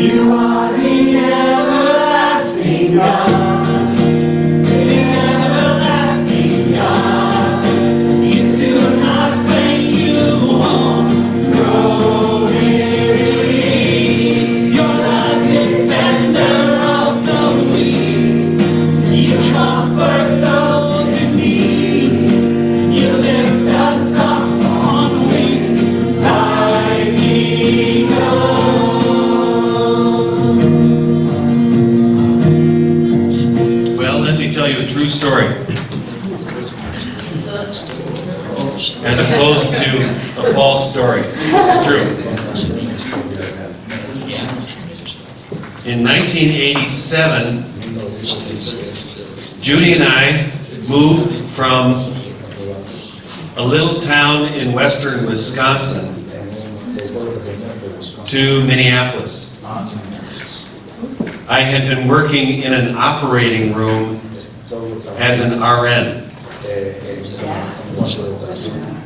You are the everlasting God, the everlasting God. You do not faint, you won't grow weary. You're the defender of the weak. You comfort those in need. You lift us up on wings like eagles. Well, let me tell you a true story. As opposed to a false story. This is true. In 1987, Judy and I moved from a little town in western Wisconsin to Minneapolis. I had been working in an operating room as an RN.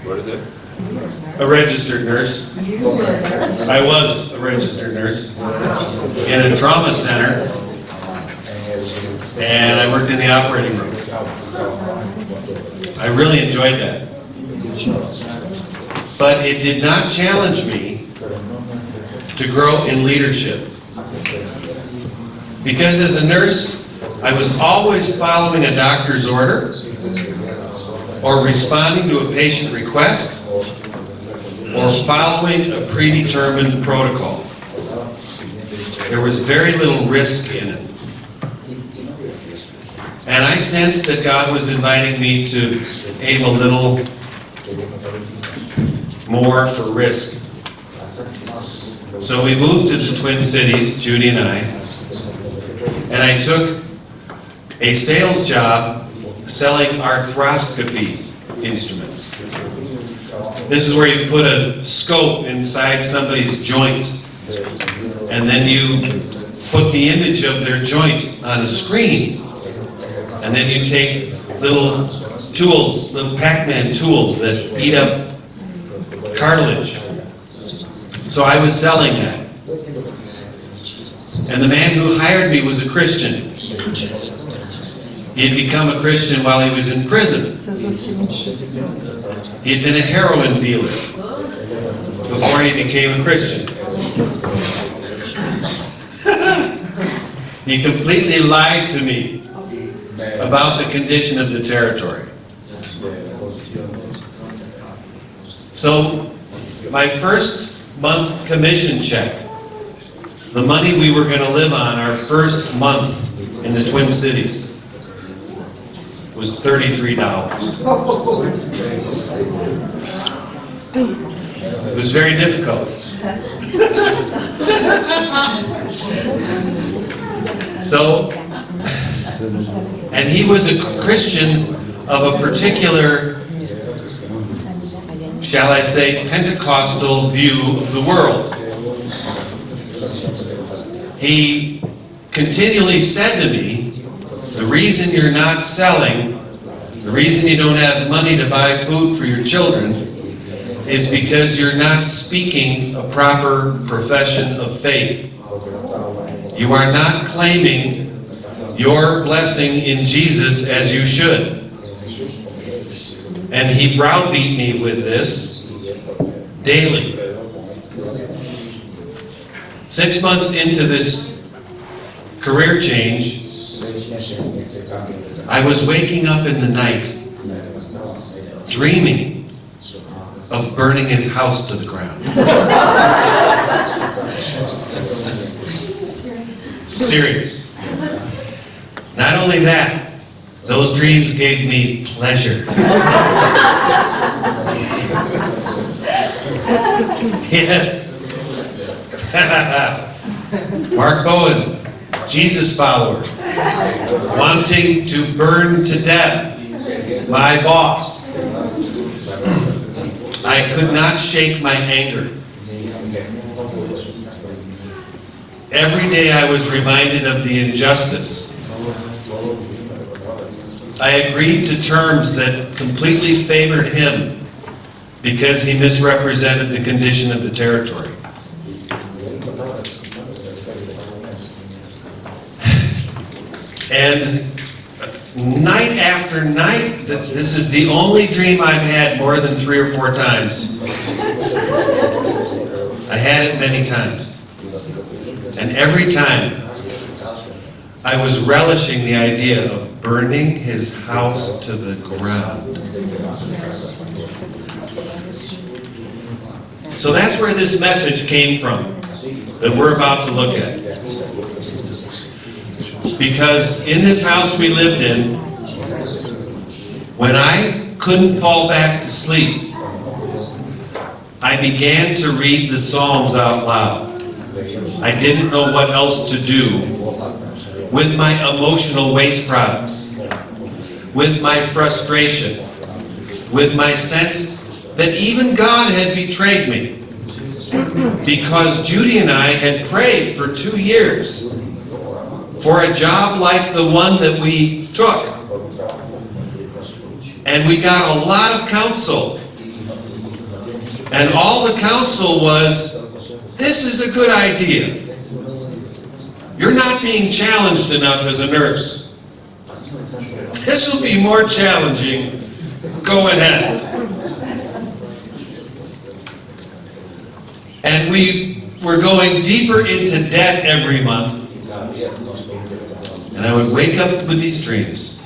What is it? A registered nurse. I was a registered nurse in a trauma center, and I worked in the operating room. I really enjoyed that. But it did not challenge me to grow in leadership. Because as a nurse, I was always following a doctor's order, or responding to a patient request, or following a predetermined protocol. There was very little risk in it. And I sensed that God was inviting me to aim a little more for risk. So we moved to the Twin Cities, Judy and I took a sales job selling arthroscopy instruments. This is where you put a scope inside somebody's joint, and then you put the image of their joint on a screen, and then you take little tools, little Pac-Man tools that eat up cartilage. So I was selling that. And the man who hired me was a Christian. He had become a Christian while he was in prison. He had been a heroin dealer before he became a Christian. He completely lied to me about the condition of the territory. So my first month commission check, the money we were going to live on our first month in the Twin Cities, was $33. It was very difficult. So, and he was a Christian of a particular, shall I say, Pentecostal view of the world. He continually said to me, the reason you're not selling, the reason you don't have money to buy food for your children, is because you're not speaking a proper profession of faith. You are not claiming your blessing in Jesus as you should. And he browbeat me with this daily. 6 months into this career change, I was waking up in the night, dreaming of burning his house to the ground. Serious. Not only that, those dreams gave me pleasure. Yes. Mark Bowen, Jesus follower, wanting to burn to death my boss. I could not shake my anger. Every day I was reminded of the injustice. I agreed to terms that completely favored him because he misrepresented the condition of the territory. And night after night, this is the only dream I've had more than 3 or 4 times. I had it many times. And every time, I was relishing the idea of burning his house to the ground. So that's where this message came from that we're about to look at. Because in this house we lived in, when I couldn't fall back to sleep, I began to read the Psalms out loud. I didn't know what else to do with my emotional waste products, with my frustration, with my sense that even God had betrayed me. Because Judy and I had prayed for 2 years for a job like the one that we took. And we got a lot of counsel. And all the counsel was, this is a good idea. You're not being challenged enough as a nurse. This will be more challenging. Go ahead. And we were going deeper into debt every month. And I would wake up with these dreams.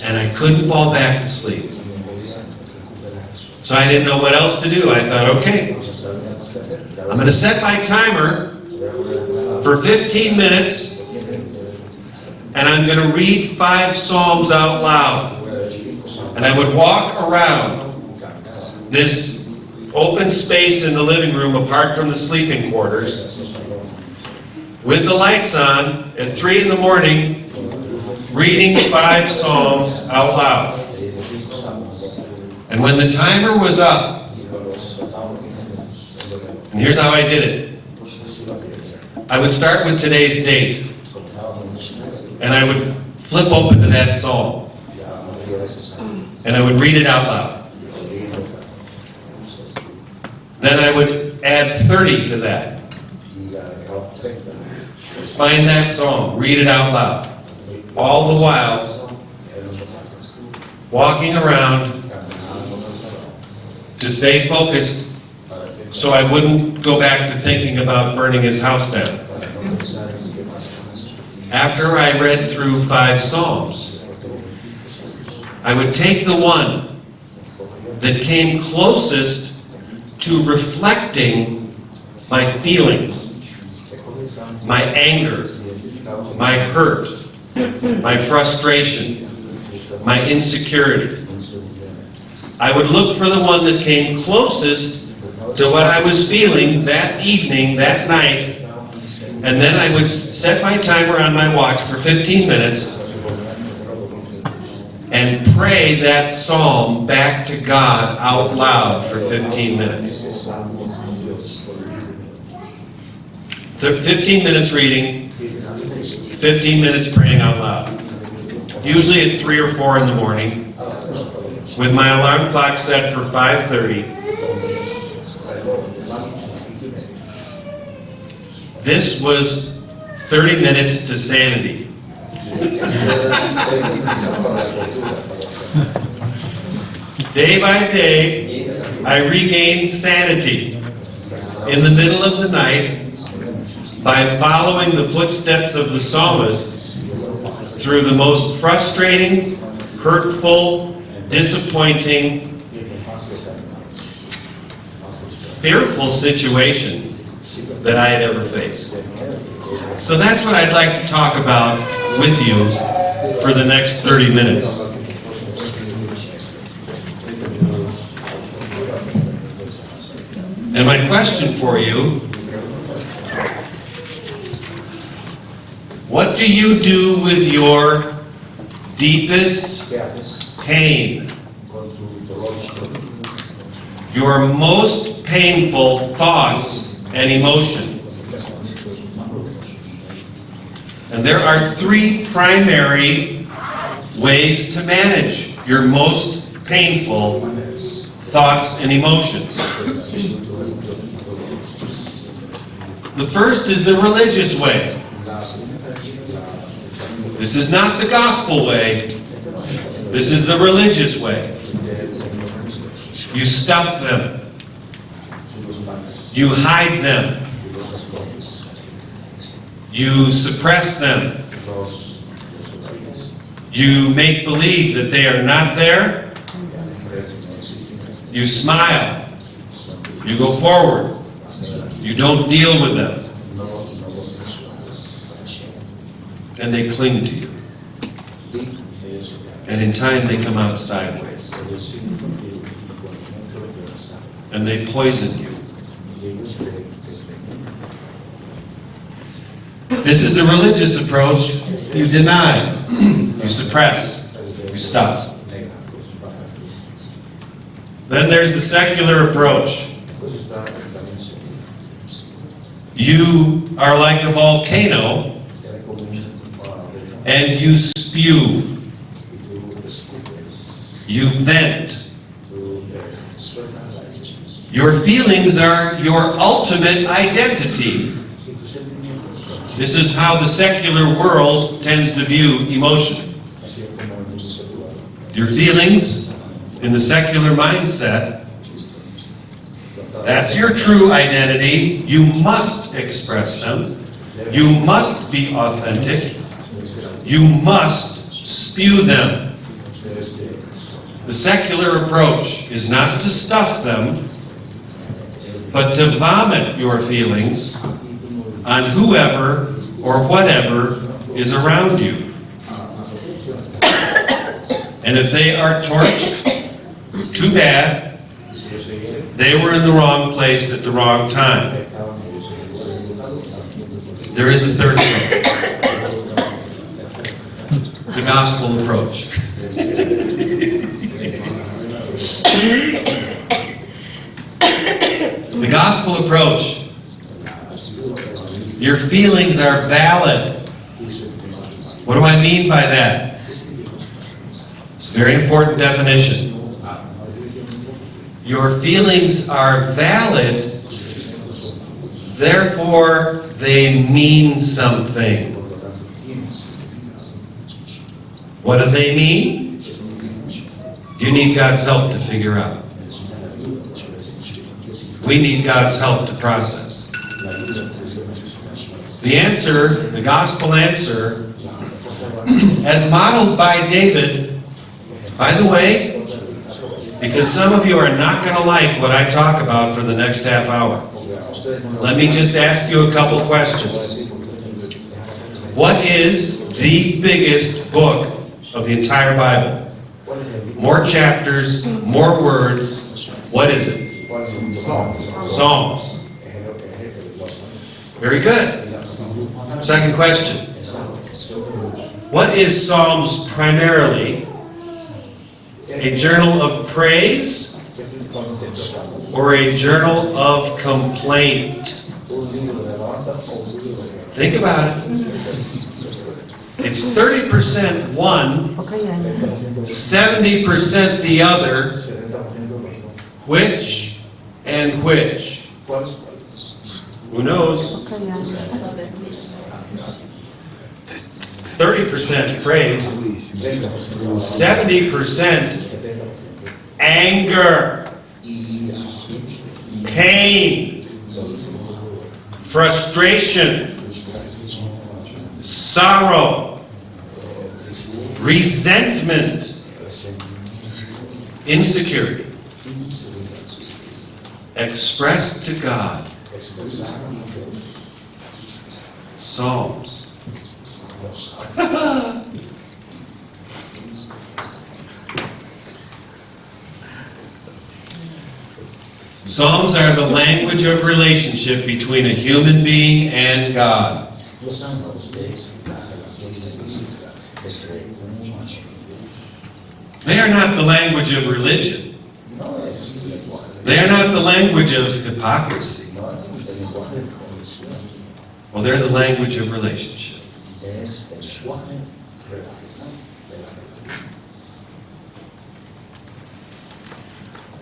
And I couldn't fall back to sleep. So I didn't know what else to do. I thought, okay, I'm going to set my timer for 15 minutes, and I'm going to read 5 Psalms out loud. And I would walk around this open space in the living room apart from the sleeping quarters with the lights on at 3 in the morning, reading 5 Psalms out loud. And when the timer was up, and here's how I did it. I would start with today's date, and I would flip open to that psalm, and I would read it out loud. Then I would add 30 to that. Find that psalm, read it out loud. All the while, walking around to stay focused so I wouldn't go back to thinking about burning his house down. After I read through 5 Psalms, I would take the one that came closest to reflecting my feelings, my anger, my hurt, my frustration, my insecurity. I would look for the one that came closest to what I was feeling that evening, that night, and then I would set my timer on my watch for 15 minutes and pray that psalm back to God out loud for 15 minutes. 15 minutes reading, 15 minutes praying out loud. Usually at 3 or 4 in the morning, with my alarm clock set for 5:30. This was 30 minutes to sanity. Day by day, I regained sanity in the middle of the night by following the footsteps of the psalmist through the most frustrating, hurtful, disappointing, fearful situation that I had ever faced. So that's what I'd like to talk about with you for the next 30 minutes. And my question for you, what do you do with your deepest pain? Your most painful thoughts and emotions. And there are 3 primary ways to manage your most painful thoughts and emotions. The first is the religious way. This is not the gospel way. This is the religious way. You stuff them. You hide them. You suppress them. You make believe that they are not there. You smile. You go forward. You don't deal with them. And they cling to you. And in time they come out sideways. And they poison you. This is a religious approach. You deny. You suppress. You stuff. Then there's the secular approach. You are like a volcano and you spew. You vent. Your feelings are your ultimate identity. This is how the secular world tends to view emotion. Your feelings, in the secular mindset, that's your true identity. You must express them. You must be authentic. You must spew them. The secular approach is not to stuff them, but to vomit your feelings on whoever or whatever is around you. And if they are torched, too bad. They were in the wrong place at the wrong time. There is a third way. The gospel approach. The gospel approach. Your feelings are valid. What do I mean by that? It's a very important definition. Your feelings are valid, therefore they mean something. What do they mean? You need God's help to figure out. We need God's help to process. The answer, the gospel answer, as modeled by David, by the way, because some of you are not going to like what I talk about for the next half hour. Let me just ask you a couple questions. What is the biggest book of the entire Bible? More chapters, more words. What is it? Psalms. Very good. Second question. What is Psalms primarily? A journal of praise or a journal of complaint? Think about it. It's 30% one, 70% the other. Which and which? Who knows? 30% praise, 70% anger, pain, frustration, sorrow, resentment, insecurity, expressed to God. Psalms. Psalms are the language of relationship between a human being and God. They are not the language of religion. They are not the language of hypocrisy. Well, they're the language of relationship.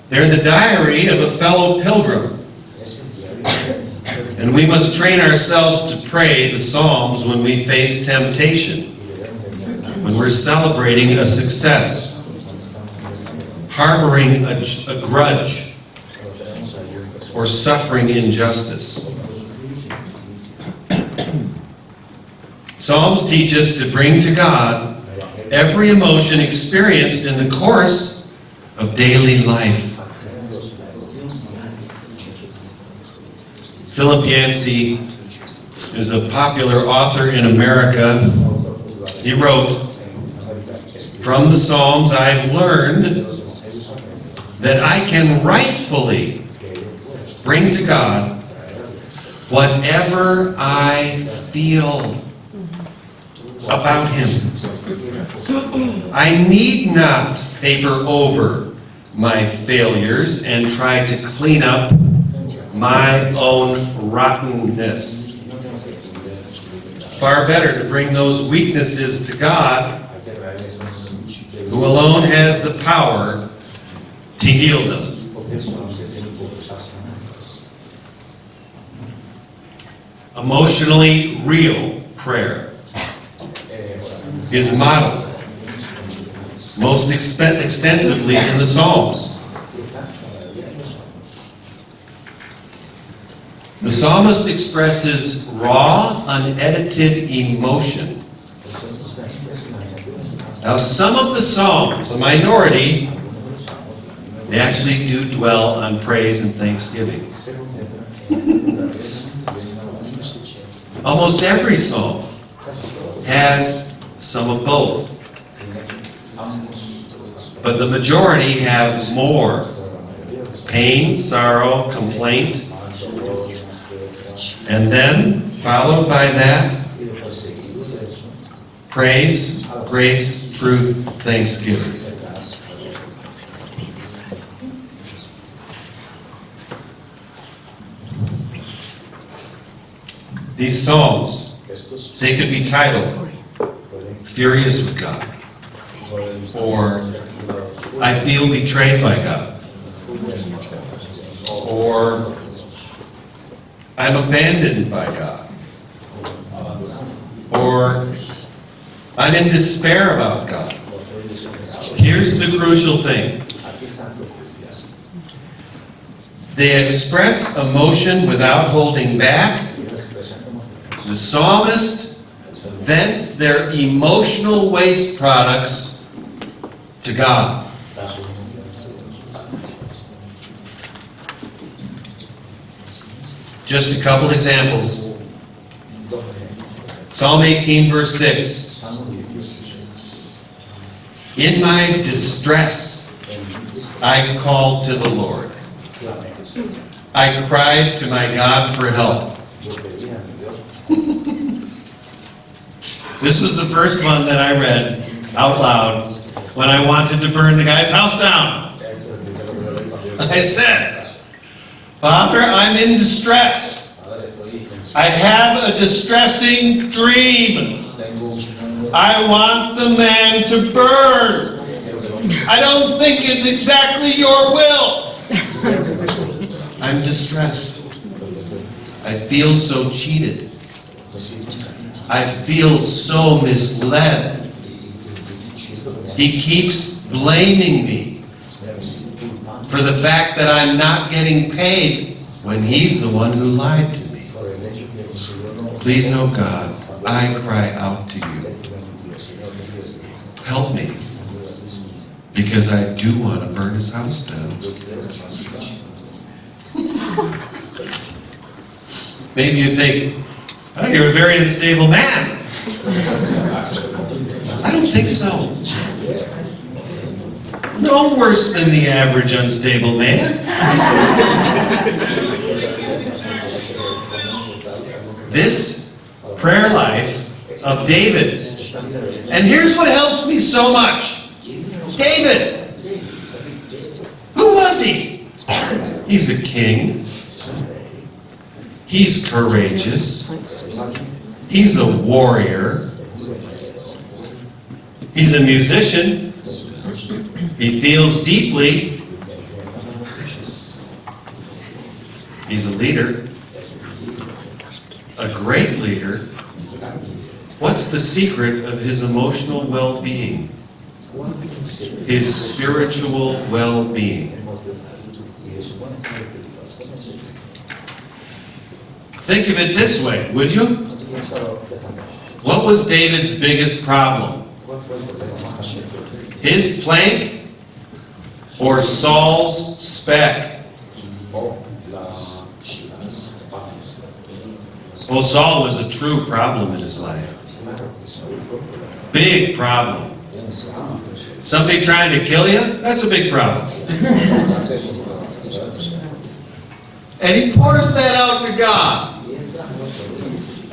They're the diary of a fellow pilgrim. And we must train ourselves to pray the Psalms when we face temptation. we're celebrating a success, harboring a grudge, or suffering injustice. Psalms teach us to bring to God every emotion experienced in the course of daily life. Philip Yancey is a popular author in America. He wrote, "From the Psalms I've learned that I can rightfully bring to God whatever I feel about Him. I need not paper over my failures and try to clean up my own rottenness. Far better to bring those weaknesses to God, who alone has the power to heal them." Emotionally real prayer is modeled most extensively in the Psalms. The psalmist expresses raw, unedited emotion. Now, some of the Psalms, a minority, they actually do dwell on praise and thanksgiving. Almost every psalm has some of both. But the majority have more pain, sorrow, complaint, and then, followed by that, praise, grace, truth, thanksgiving. These psalms, they could be titled "Furious with God," or "I feel betrayed by God," or "I'm abandoned by God," or "I'm in despair about God." Here's the crucial thing. They express emotion without holding back. The psalmist vents their emotional waste products to God. Just a couple examples. Psalm 18, verse 6. "In my distress, I called to the Lord. I cried to my God for help." This was the first one that I read out loud when I wanted to burn the guy's house down. I said, "Father, I'm in distress. I have a distressing dream. I want the man to burn. I don't think it's exactly your will. I'm distressed. I feel so cheated. I feel so misled. He keeps blaming me for the fact that I'm not getting paid when he's the one who lied to me. Please, oh God, I cry out to you. Help me, because I do want to burn his house down." Maybe you think, "Oh, you're a very unstable man." I don't think so. No worse than the average unstable man. This prayer life of David. And here's what helps me so much. David. Who was he? He's a king. He's courageous. He's a warrior. He's a musician. He feels deeply. He's a leader. A great leader. What's the secret of his emotional well-being? His spiritual well-being. Think of it this way, would you? What was David's biggest problem? His plank or Saul's speck? Well, Saul was a true problem in his life. Big problem. Somebody trying to kill you? That's a big problem. And he pours that out to God.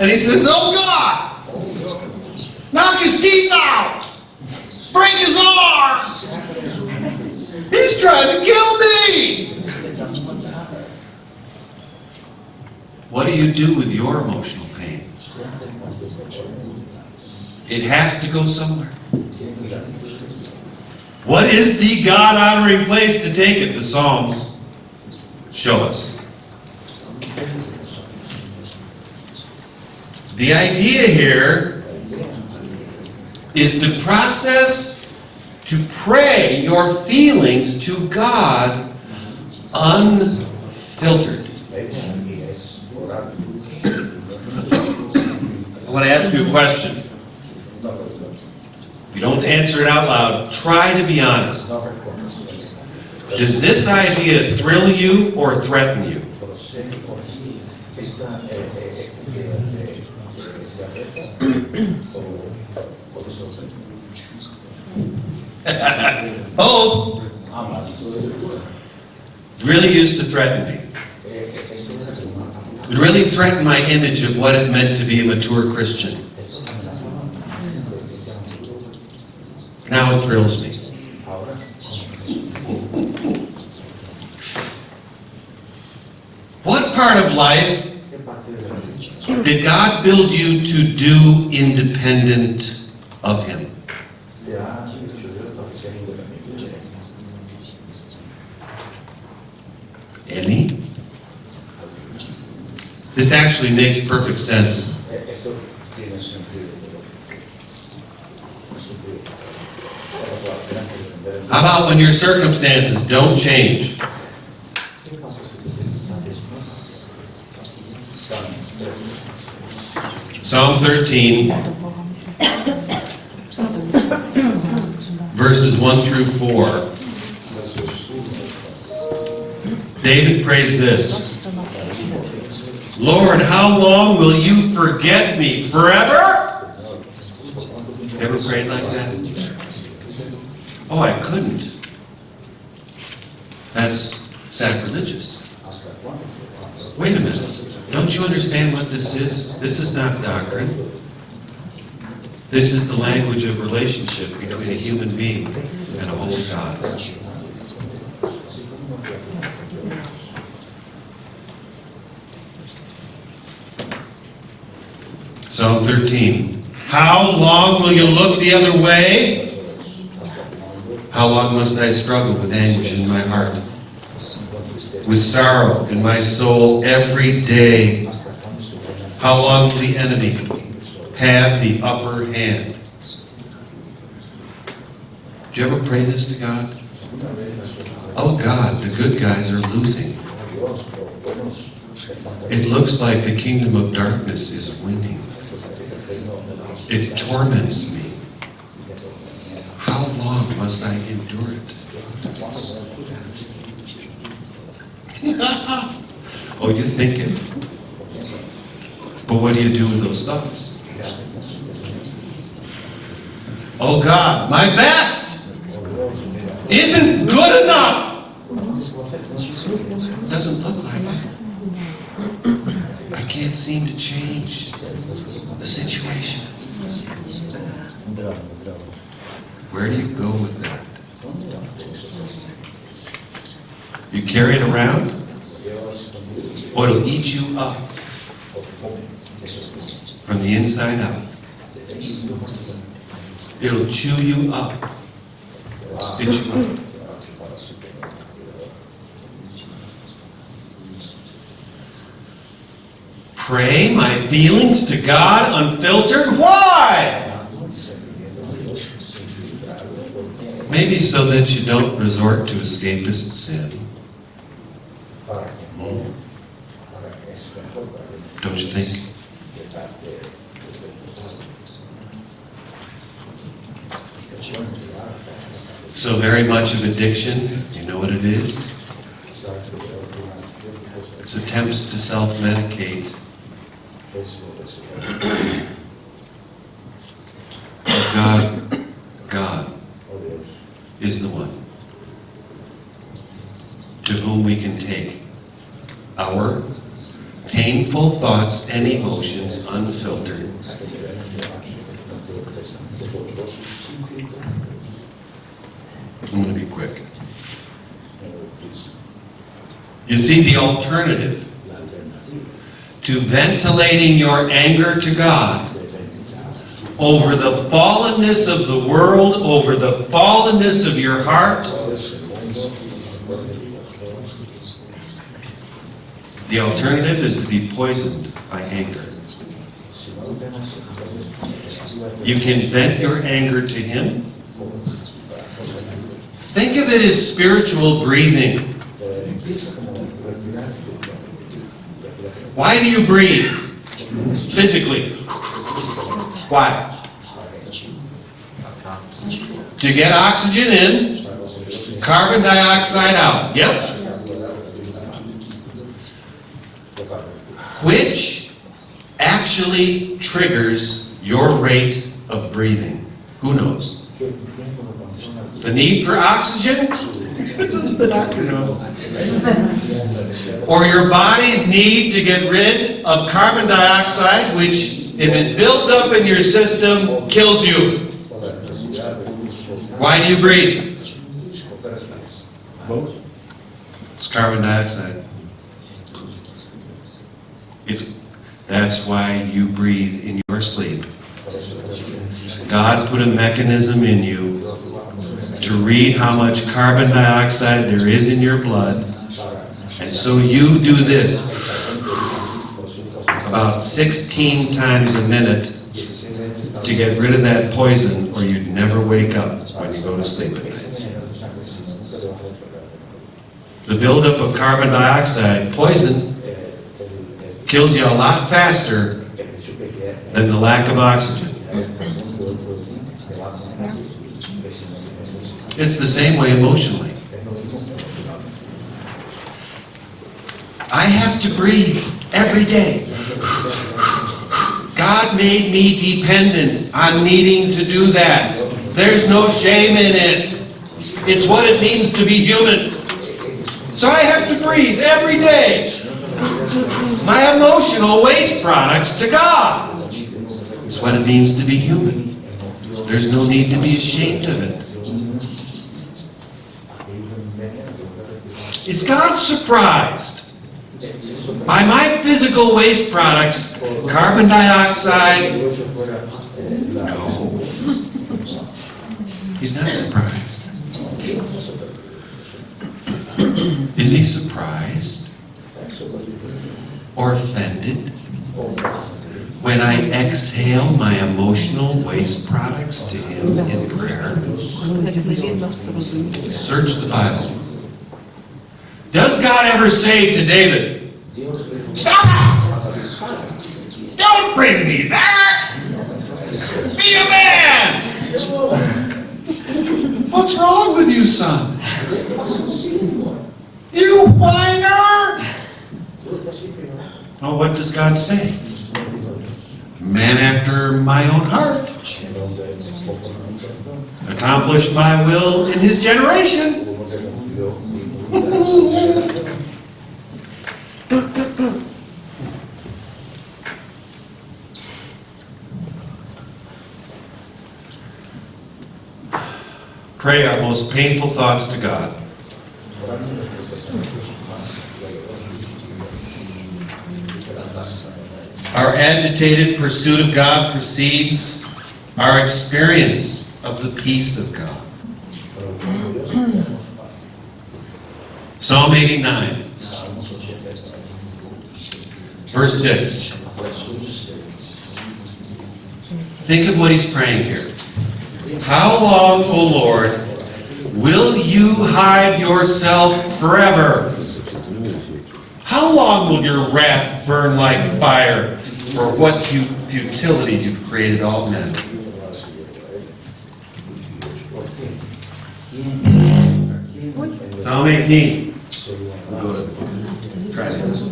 And he says, oh God, knock his teeth out. Break his arms. He's trying to kill me. What do you do with your emotional pain? It has to go somewhere. What is the God-honoring place to take it? The Psalms show us. The idea here is to process, to pray your feelings to God unfiltered. I want to ask you a question. If you don't answer it out loud, try to be honest. Does this idea thrill you or threaten you? Both. It really used to threaten me. It really threatened my image of what it meant to be a mature Christian. Now it thrills me. What part of life did God build you to do independent of Him? Any? This actually makes perfect sense. How about when your circumstances don't change? Psalm 13, verses 1 through 4. David prays this: Lord, how long will you forget me? Forever? Ever prayed like that? Oh, I couldn't. That's sacrilegious. Wait a minute. Don't you understand what this is? This is not doctrine. This is the language of relationship between a human being and a holy God. Psalm 13. How long will you look the other way? How long must I struggle with anguish in my heart, with sorrow in my soul every day? How long will the enemy have the upper hand? Do you ever pray this to God? Oh God, the good guys are losing. It looks like the kingdom of darkness is winning. It torments me. How long must I endure it? Oh, you think it. But what do you do with those thoughts? Oh God, my best isn't good enough. It doesn't look like it. I can't seem to change the situation. Where do you go with that? You carry it around? Or it'll eat you up from the inside out. It'll chew you up, spit you out. Pray my feelings to God unfiltered? Why? Maybe so that you don't resort to escapist sin. Don't you think? So very much of addiction, you know what it is? It's attempts to self-medicate. God is the one to whom we can take our painful thoughts and emotions unfiltered. I'm going to be quick. You see, the alternative to ventilating your anger to God over the fallenness of the world, over the fallenness of your heart, the alternative is to be poisoned by anger. You can vent your anger to Him. Think of it as spiritual breathing. Why do you breathe? Physically. Why? To get oxygen in, carbon dioxide out. Yep. Which actually triggers your rate of breathing? Who knows? The need for oxygen? The doctor knows. Or your body's need to get rid of carbon dioxide, which, if it builds up in your system, kills you. Why do you breathe? It's carbon dioxide. That's why you breathe in your sleep. God put a mechanism in you to read how much carbon dioxide there is in your blood. And so you do this about 16 times a minute to get rid of that poison, or you'd never wake up when you go to sleep at night. The buildup of carbon dioxide, poison, kills you a lot faster than the lack of oxygen. It's the same way emotionally. I have to breathe every day. God made me dependent on needing to do that. There's no shame in it. It's what it means to be human. So I have to breathe every day my emotional waste products to God. It's what it means to be human. There's no need to be ashamed of it. Is God surprised by my physical waste products, carbon dioxide? No. He's not surprised. Is He surprised or offended when I exhale my emotional waste products to Him in prayer? Search the Bible. Does God ever say to David, "Stop! Don't bring me that! Be a man!" What's wrong with you, son? You whiner! Oh, what does God say? Man after my own heart. Accomplished my will in his generation. Pray our most painful thoughts to God. Our agitated pursuit of God precedes our experience of the peace of God. Psalm 89, verse 6. Think of what he's praying here. How long, O Lord, Will you hide yourself forever? How long will your wrath burn like fire? For what futility you've created all men? Psalm 18. Try this.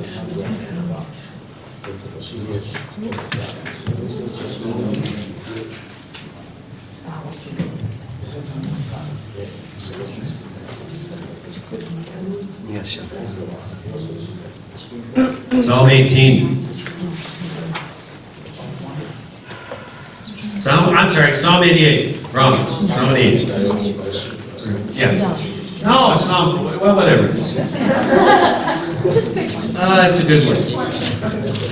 Psalm 18. Psalm 88. Wrong. Psalm 88. Yeah. No, it's Psalm, well, whatever. That's a good one.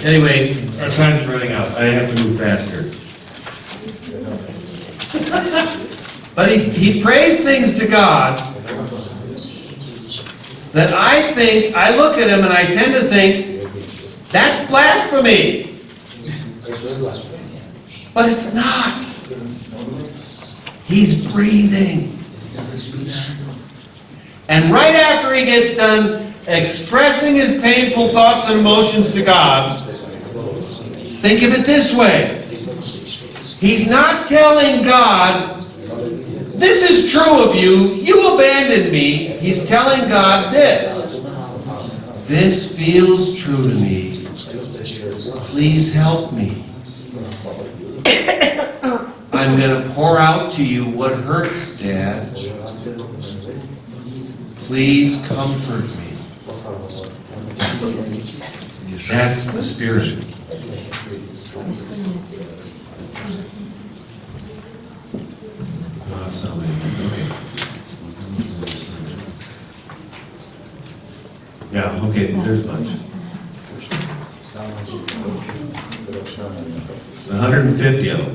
Anyway, our time's running out. I have to move faster. But he prays things to God that I look at him and I tend to think, that's blasphemy. But it's not. He's breathing. And right after he gets done expressing his painful thoughts and emotions to God, think of it this way. He's not telling God, this is true of you, you abandoned me. He's telling God this. This feels true to me. Please help me. I'm going to pour out to you what hurts, Dad. Please comfort me. That's the spirit. Yeah, okay, there's a bunch. There's 150 of them.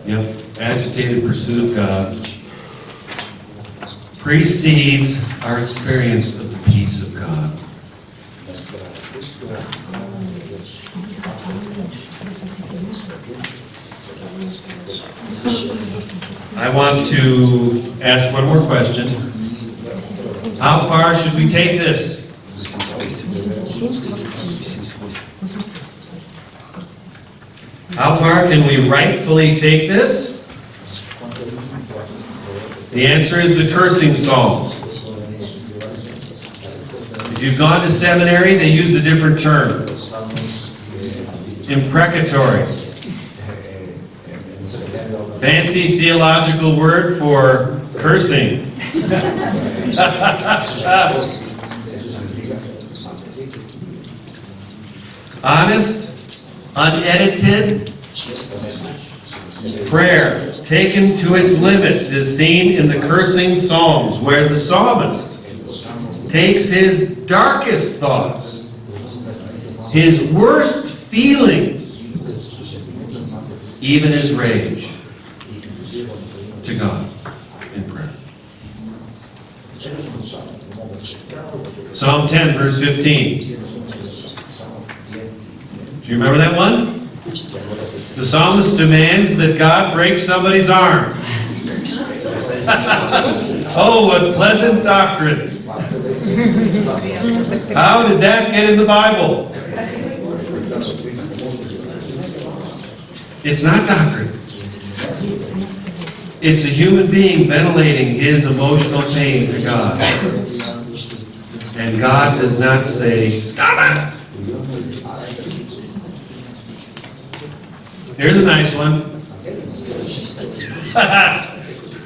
Yep, agitated pursuit of God precedes our experience of the peace of God. I want to ask one more question. How far should we take this? How far can we rightfully take this? The answer is the cursing psalms. If you've gone to seminary, they use a different term. Imprecatory. Fancy theological word for cursing. Honest, unedited prayer taken to its limits is seen in the cursing psalms, where the psalmist takes his darkest thoughts, his worst feelings, even his rage, to God in prayer. Psalm 10, verse 15. Do you remember that one? The psalmist demands that God break somebody's arm. Oh, what pleasant doctrine. How did that get in the Bible? It's not doctrine. It's a human being ventilating his emotional pain to God. And God does not say, stop it! Here's a nice one.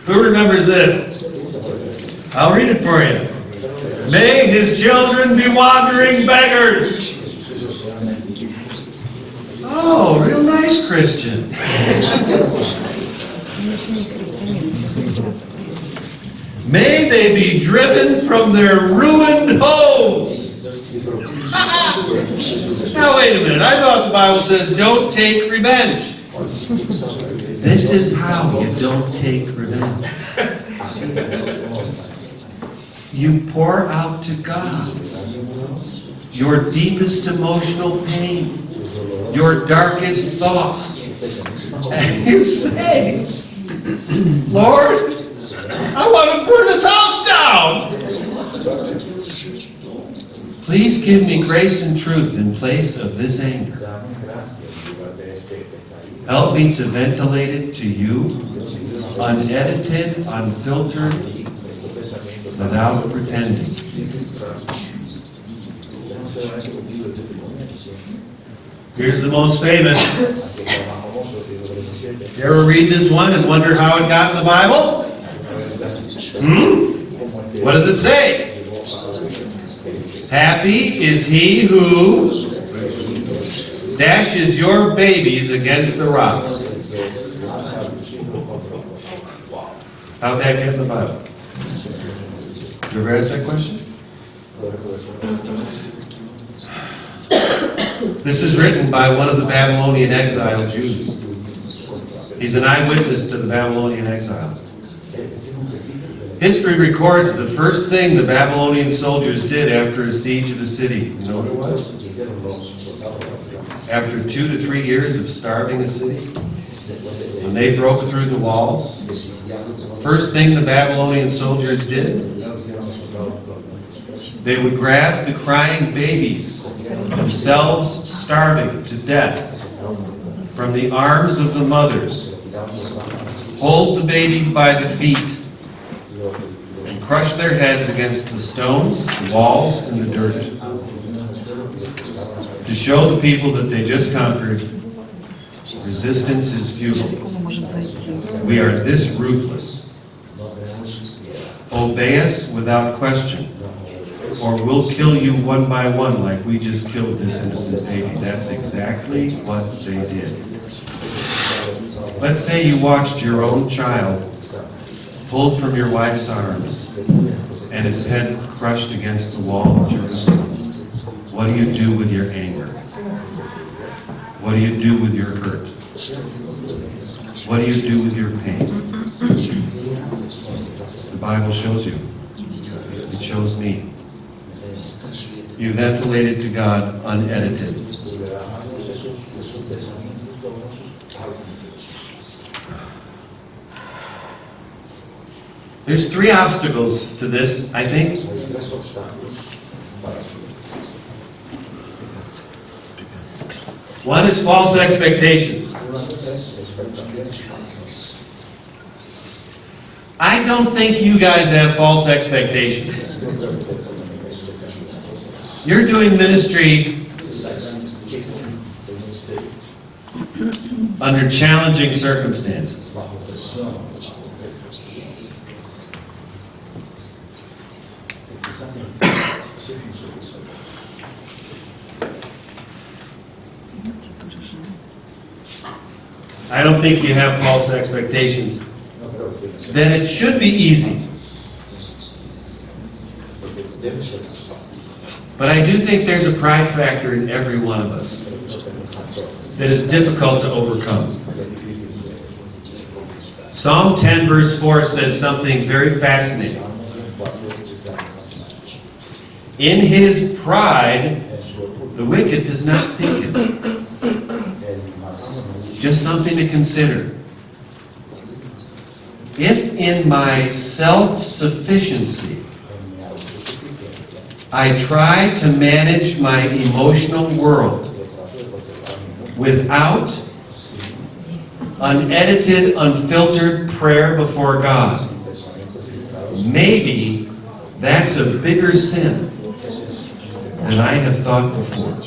Who remembers this? I'll read it for you. May his children be wandering beggars. Oh, real nice Christian. May they be driven from their ruined homes. Now wait a minute, I thought the Bible says don't take revenge. This is how you don't take revenge. You pour out to God your deepest emotional pain. your darkest thoughts. And you say, Lord, I want to burn this house down. Please give me grace and truth in place of this anger. Help me to ventilate it to you, unedited, unfiltered, without pretending. Here's the most famous. You ever read this one and wonder how it got in the Bible? What does it say? Happy is he who dashes your babies against the rocks. How'd that get in the Bible? Did you ever ask that question? This is written by one of the Babylonian exiled Jews. He's an eyewitness to the Babylonian exile. History records the first thing the Babylonian soldiers did after a siege of a city. You know what it was? After 2 to 3 years of starving a city, when they broke through the walls, first thing the Babylonian soldiers did, they would grab the crying babies, themselves starving to death, from the arms of the mothers, hold the baby by the feet, and crush their heads against the stones, the walls, and the dirt, to show the people that they just conquered, resistance is futile. We are this ruthless. Obey us without question, or we'll kill you one by one like we just killed this innocent baby. That's exactly what they did. Let's say you watched your own child pulled from your wife's arms and its head crushed against the wall of Jerusalem. What do you do with your anger? What do you do with your hurt? What do you do with your pain? The Bible shows you. It shows me. You ventilate it to God unedited. There's 3 obstacles to this, I think. One is false expectations. I don't think you guys have false expectations. You're doing ministry under challenging circumstances. I don't think you have false expectations. Then it should be easy. But I do think there's a pride factor in every one of us that is difficult to overcome. Psalm 10 verse 4 says something very fascinating. In his pride, the wicked does not seek him. Just something to consider. If in my self-sufficiency I try to manage my emotional world without unedited, unfiltered prayer before God, maybe that's a bigger sin than I have thought before.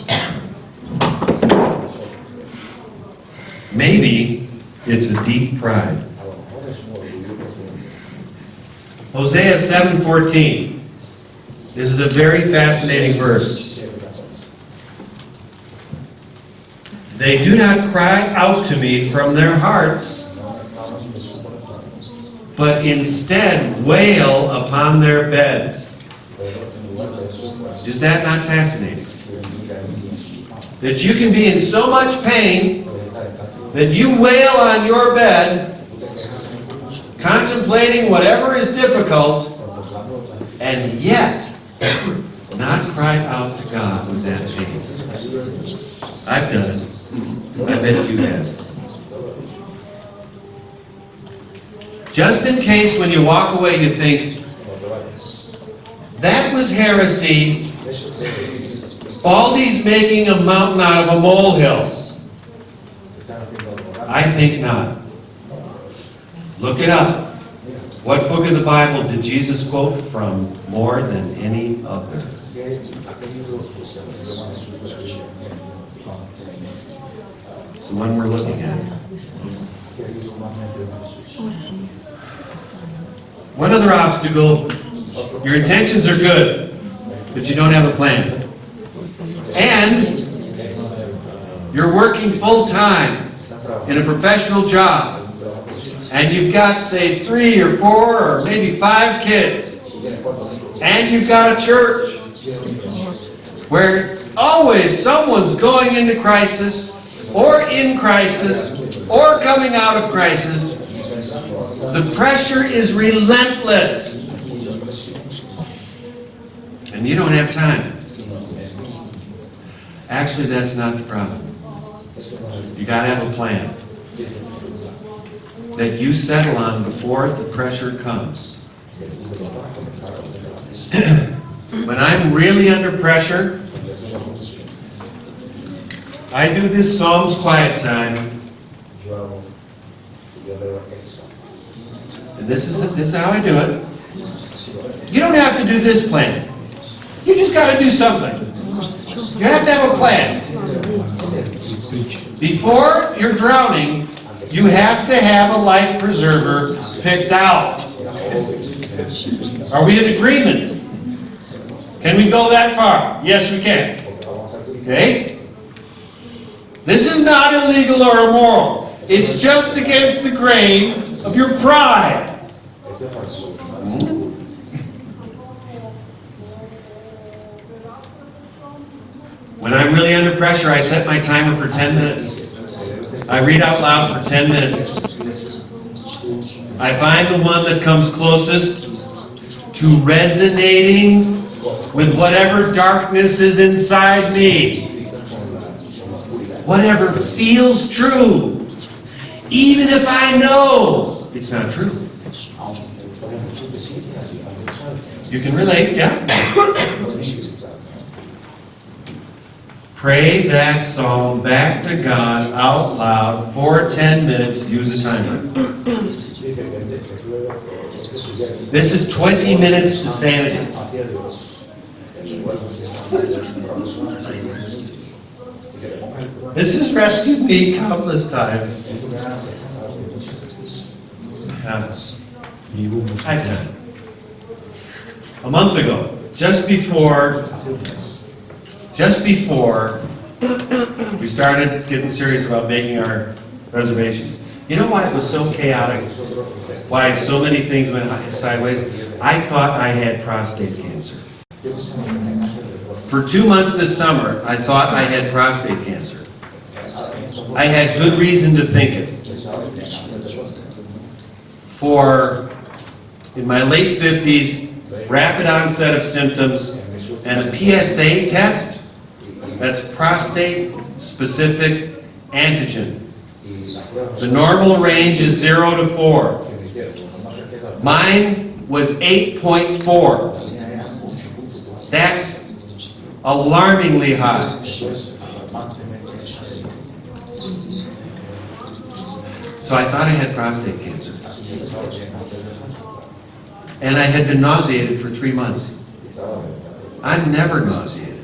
Maybe it's a deep pride. Hosea 7:14. This is a very fascinating verse. They do not cry out to me from their hearts, but instead wail upon their beds. Is that not fascinating? That you can be in so much pain that you wail on your bed, contemplating whatever is difficult, and yet not cry out to God with that pain. I've done it. I bet you have. Just in case when you walk away you think, that was heresy. Baldy's making a mountain out of a molehill. I think not. Look it up. What book of the Bible did Jesus quote from more than any other? It's the one we're looking at. One other obstacle, your intentions are good, but you don't have a plan. And you're working full-time in a professional job, and you've got, say, 3 or 4 or maybe 5 kids, and you've got a church where always someone's going into crisis, or in crisis, or coming out of crisis. The pressure is relentless, and you don't have time. Actually, that's not the problem. You got to have a plan that you settle on before the pressure comes. When I'm really under pressure, I do this Psalms quiet time. And this is how I do it. You don't have to do this plan. You just got to do something. You have to have a plan. Before you're drowning, you have to have a life preserver picked out. Are we in agreement? Can we go that far? Yes, we can. Okay? This is not illegal or immoral. It's just against the grain of your pride. When I'm really under pressure, I set my timer for 10 minutes. I read out loud for 10 minutes. I find the one that comes closest to resonating with whatever darkness is inside me. Whatever feels true, even if I know it's not true. You can relate, yeah? Pray that psalm back to God out loud for 10 minutes. Use a timer. This is 20 minutes to sanity. This has rescued me countless times. I've done it. A month ago, just before we started getting serious about making our reservations. You know why it was so chaotic? Why so many things went sideways? I thought I had prostate cancer. For 2 months this summer, I thought I had prostate cancer. I had good reason to think it. In my late 50s, rapid onset of symptoms, and a PSA test, that's prostate-specific antigen. The normal range is 0 to 4. Mine was 8.4. That's alarmingly high. So I thought I had prostate cancer. And I had been nauseated for 3 months. I'm never nauseated.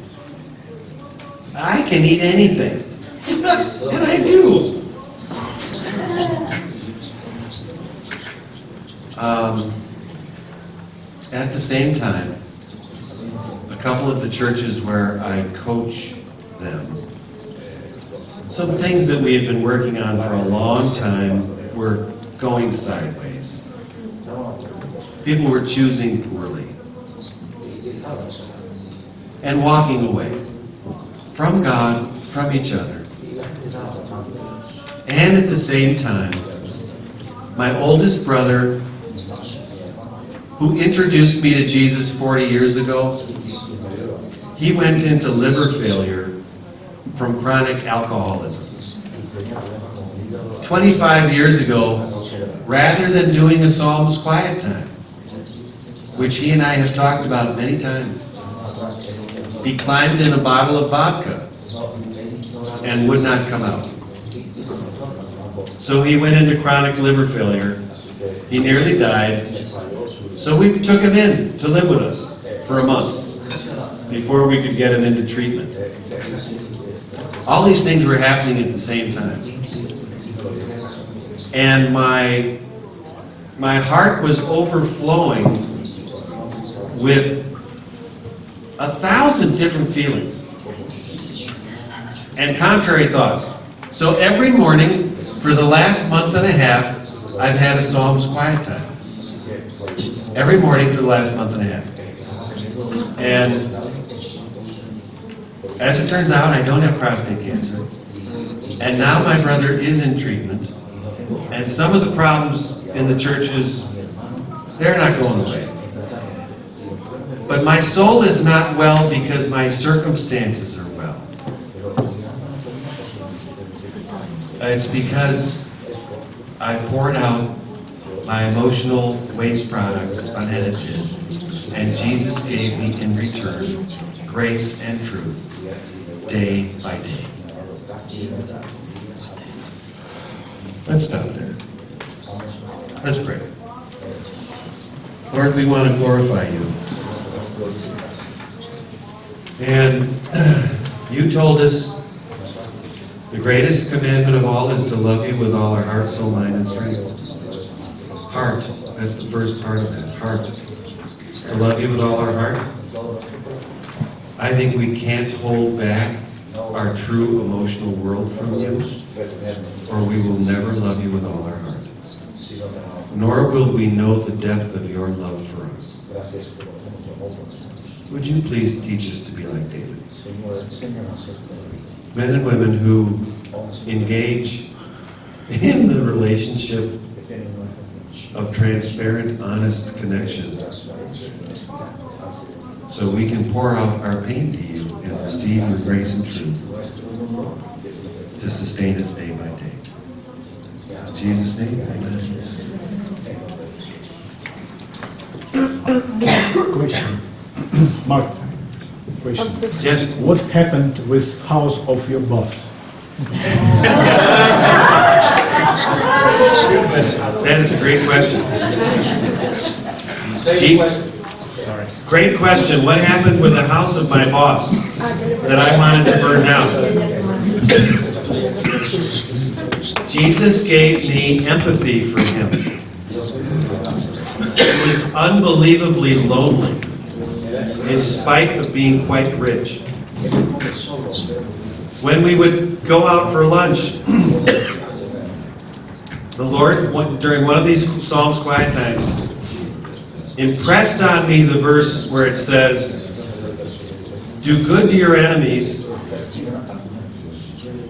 I can eat anything. And I do. At the same time, a couple of the churches where I coach them, some things that we had been working on for a long time were going sideways. People were choosing poorly and walking away from God, from each other. And at the same time, my oldest brother, who introduced me to Jesus 40 years ago, he went into liver failure from chronic alcoholism. 25 years ago, rather than doing a Psalms quiet time, which he and I have talked about many times, he climbed in a bottle of vodka and would not come out. So he went into chronic liver failure. He nearly died. So we took him in to live with us for a month before we could get him into treatment. All these things were happening at the same time. And my heart was overflowing with 1,000 different feelings and contrary thoughts. So every morning for the last month and a half, I've had a Psalms quiet time. Every morning for the last month and a half. And as it turns out, I don't have prostate cancer. And now my brother is in treatment. And some of the problems in the churches, they're not going away. But my soul is not well because my circumstances are well. It's because I poured out my emotional waste products unedited, and Jesus gave me in return grace and truth day by day. Let's stop there. Let's pray. Lord, we want to glorify you. And you told us the greatest commandment of all is to love you with all our heart, soul, mind, and strength. Heart. That's the first part of it. Heart. To love you with all our heart. I think we can't hold back our true emotional world from you, or we will never love you with all our heart. Nor will we know the depth of your love for us. Would you please teach us to be like David? Men and women who engage in the relationship of transparent, honest connection, so we can pour out our pain to you and receive your grace and truth to sustain us day by day. In Jesus' name, amen. Question. Mark, question. Yes? What happened with house of your boss? That is a great question. Jesus. Great question. What happened with the house of my boss that I wanted to burn down? Jesus gave me empathy for him. He was unbelievably lonely, in spite of being quite rich. When we would go out for lunch, the Lord, during one of these Psalms quiet times, impressed on me the verse where it says, do good to your enemies,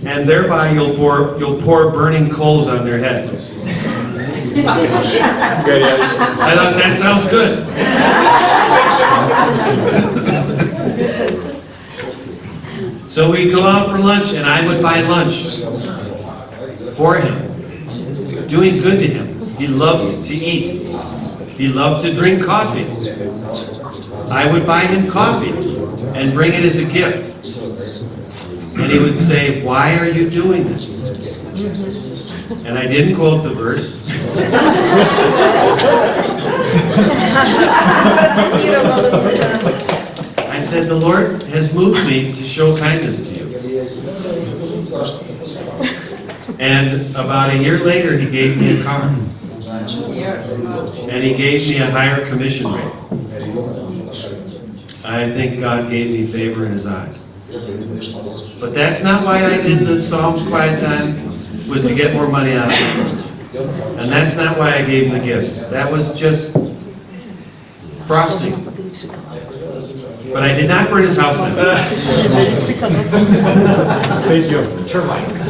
and thereby you'll pour burning coals on their head. I thought that sounds good. So we'd go out for lunch, and I would buy lunch for him, doing good to him. He loved to eat. He loved to drink coffee. I would buy him coffee and bring it as a gift. And he would say, why are you doing this? And I didn't quote the verse. I said, the Lord has moved me to show kindness to you. And about a year later, he gave me a car. And he gave me a higher commission rate. I think God gave me favor in his eyes. But that's not why I did the Psalms quiet time, was to get more money out of him. And that's not why I gave him the gifts. That was just frosting. But I did not burn his house down. Thank you. Termites.